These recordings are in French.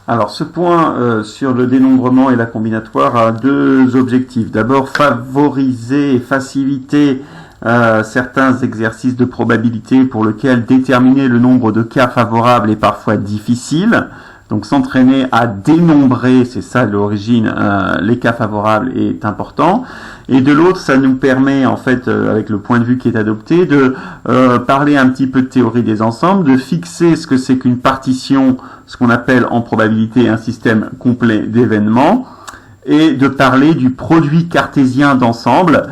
Alors, ce point sur le dénombrement et la combinatoire a deux objectifs. D'abord, favoriser et faciliter certains exercices de probabilité pour lesquels déterminer le nombre de cas favorables est parfois difficile. Donc, s'entraîner à dénombrer, c'est ça l'origine, les cas favorables est important. Et de l'autre, ça nous permet, en fait, avec le point de vue qui est adopté, de parler un petit peu de théorie des ensembles, de fixer ce que c'est qu'une partition, ce qu'on appelle en probabilité un système complet d'événements, et de parler du produit cartésien d'ensemble,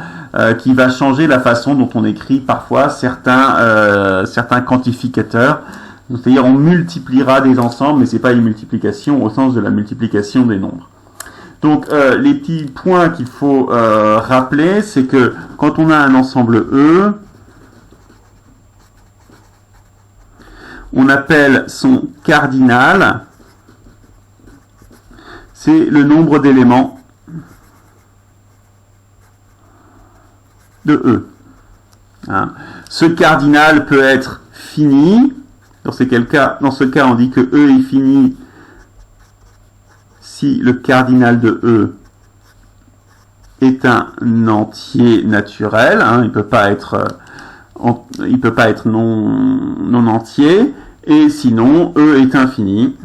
qui va changer la façon dont on écrit parfois certains quantificateurs. C'est-à-dire on multipliera des ensembles, mais c'est pas une multiplication au sens de la multiplication des nombres. Donc les petits points qu'il faut rappeler, c'est que quand on a un ensemble E, on appelle son cardinal, c'est le nombre d'éléments de E. Hein. Ce cardinal peut être fini. Dans ce cas, on dit que E est fini si le cardinal de E est un entier naturel. Hein, il peut pas être non entier. Et sinon, E est infini.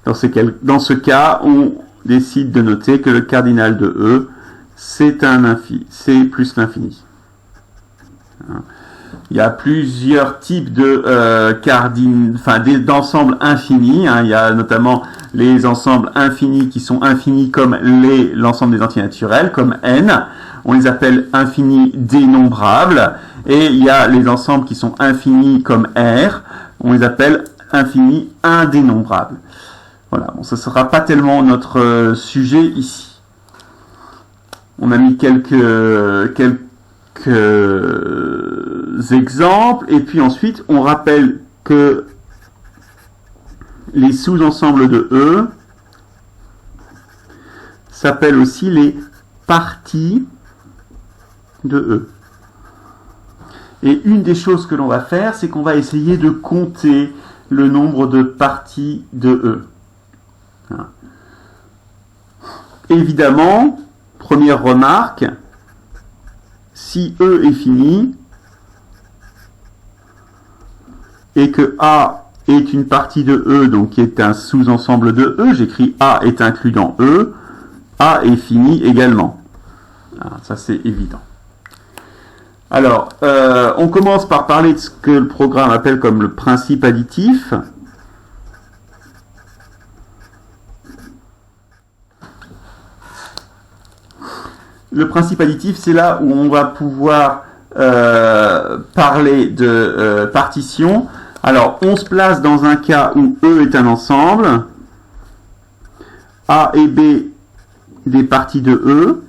Dans ce cas, on décide de noter que le cardinal de E, c'est plus l'infini. Hein. Il y a plusieurs types d'ensembles infinis. Hein. Il y a notamment les ensembles infinis qui sont infinis comme l'ensemble des entiers naturels, comme N. On les appelle infinis dénombrables. Et il y a les ensembles qui sont infinis comme R. On les appelle infinis indénombrables. Voilà. Bon, ce ne sera pas tellement notre sujet ici. On a mis quelques exemples, et puis ensuite on rappelle que les sous-ensembles de E s'appellent aussi les parties de E. Et une des choses que l'on va faire, c'est qu'on va essayer de compter le nombre de parties de E. Hein. Évidemment, première remarque, si E est fini, et que A est une partie de E, donc qui est un sous-ensemble de E, j'écris A est inclus dans E, A est fini également. Alors, ça c'est évident. Alors, on commence par parler de ce que le programme appelle comme le principe additif. Le principe additif, c'est là où on va pouvoir parler de partition. Alors, on se place dans un cas où E est un ensemble, A et B des parties de E,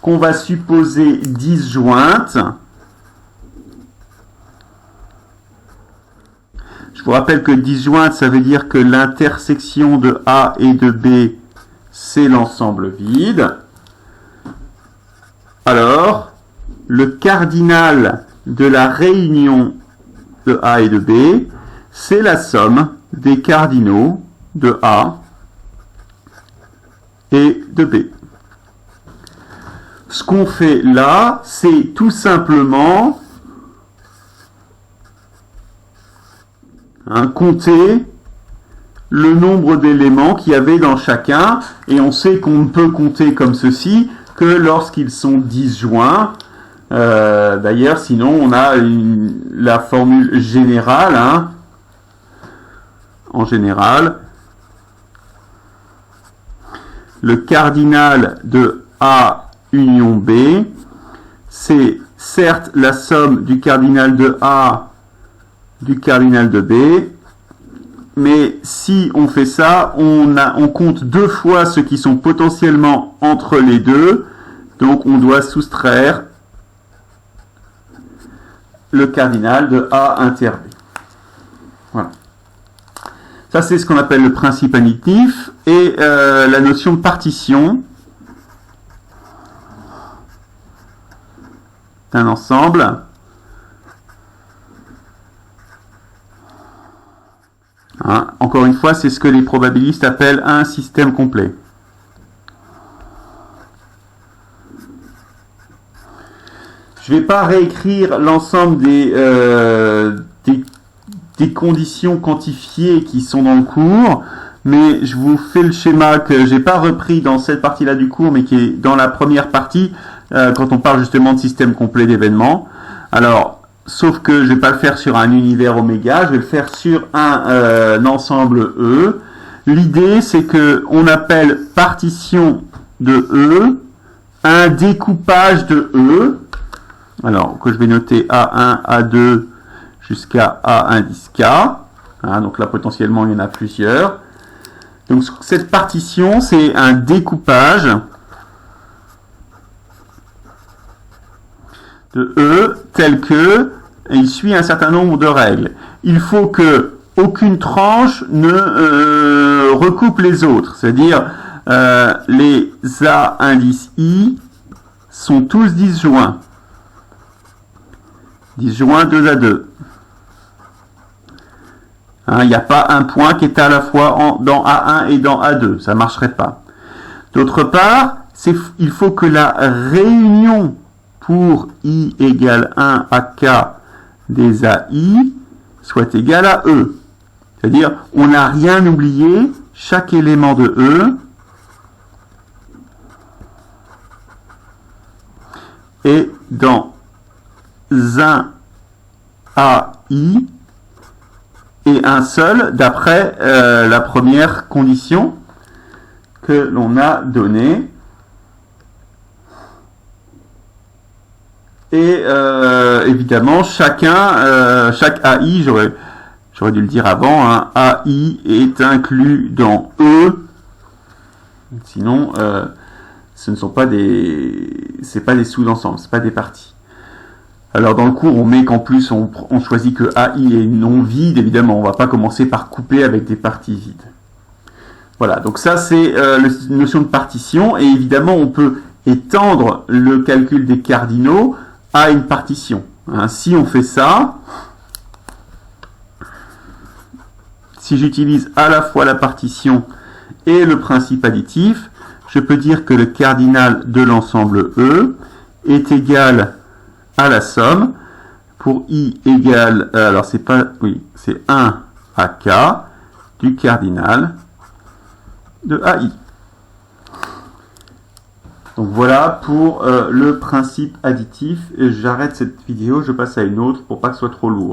qu'on va supposer disjointes. Je vous rappelle que disjointe, ça veut dire que l'intersection de A et de B, c'est l'ensemble vide. Alors, le cardinal de la réunion de A et de B, c'est la somme des cardinaux de A et de B. Ce qu'on fait là, c'est tout simplement compter le nombre d'éléments qu'il y avait dans chacun, et on sait qu'on ne peut compter comme ceci que lorsqu'ils sont disjoints. D'ailleurs, sinon on a la formule générale. Hein. En général, le cardinal de A union B, c'est certes la somme du cardinal de A du cardinal de B, mais si on fait ça, on compte deux fois ceux qui sont potentiellement entre les deux, donc on doit soustraire le cardinal de A inter B. Voilà. Ça, c'est ce qu'on appelle le principe additif, et la notion de partition d'un ensemble. encore une fois, c'est ce que les probabilistes appellent un système complet. Je ne vais pas réécrire l'ensemble des conditions quantifiées qui sont dans le cours, mais je vous fais le schéma que j'ai pas repris dans cette partie-là du cours, mais qui est dans la première partie, quand on parle justement de système complet d'événements. Alors, sauf que je vais pas le faire sur un univers oméga, je vais le faire sur un ensemble E. L'idée, c'est que on appelle partition de E un découpage de E. Alors, que je vais noter A1, A2 jusqu'à A indice K. Hein, donc là, potentiellement, il y en a plusieurs. Donc, cette partition, c'est un découpage de E tel que il suit un certain nombre de règles. Il faut que aucune tranche ne recoupe les autres. C'est-à-dire, les A indice I sont tous disjoints. Disjoint 2 à 2. Il n'y a pas un point qui est à la fois dans A1 et dans A2. Ça ne marcherait pas. D'autre part, il faut que la réunion pour I égale 1 à K des AI soit égale à E. C'est-à-dire, on n'a rien oublié. Chaque élément de E est dans un AI et un seul d'après la première condition que l'on a donnée. Et évidemment, chaque AI, j'aurais dû le dire avant, hein, AI est inclus dans E. Sinon, ce ne sont pas c'est pas des sous-ensembles, c'est pas des parties. Alors dans le cours, on met qu'en plus on choisit que AI est non vide. Évidemment, on va pas commencer par couper avec des parties vides. Voilà, donc ça c'est la notion de partition. Et évidemment, on peut étendre le calcul des cardinaux à une partition. Hein, si on fait ça, si j'utilise à la fois la partition et le principe additif, je peux dire que le cardinal de l'ensemble E est égal à la somme pour I égale, alors c'est pas, oui, c'est 1 à K du cardinal de AI. Donc voilà pour le principe additif. J'arrête cette vidéo, je passe à une autre pour pas que ce soit trop lourd.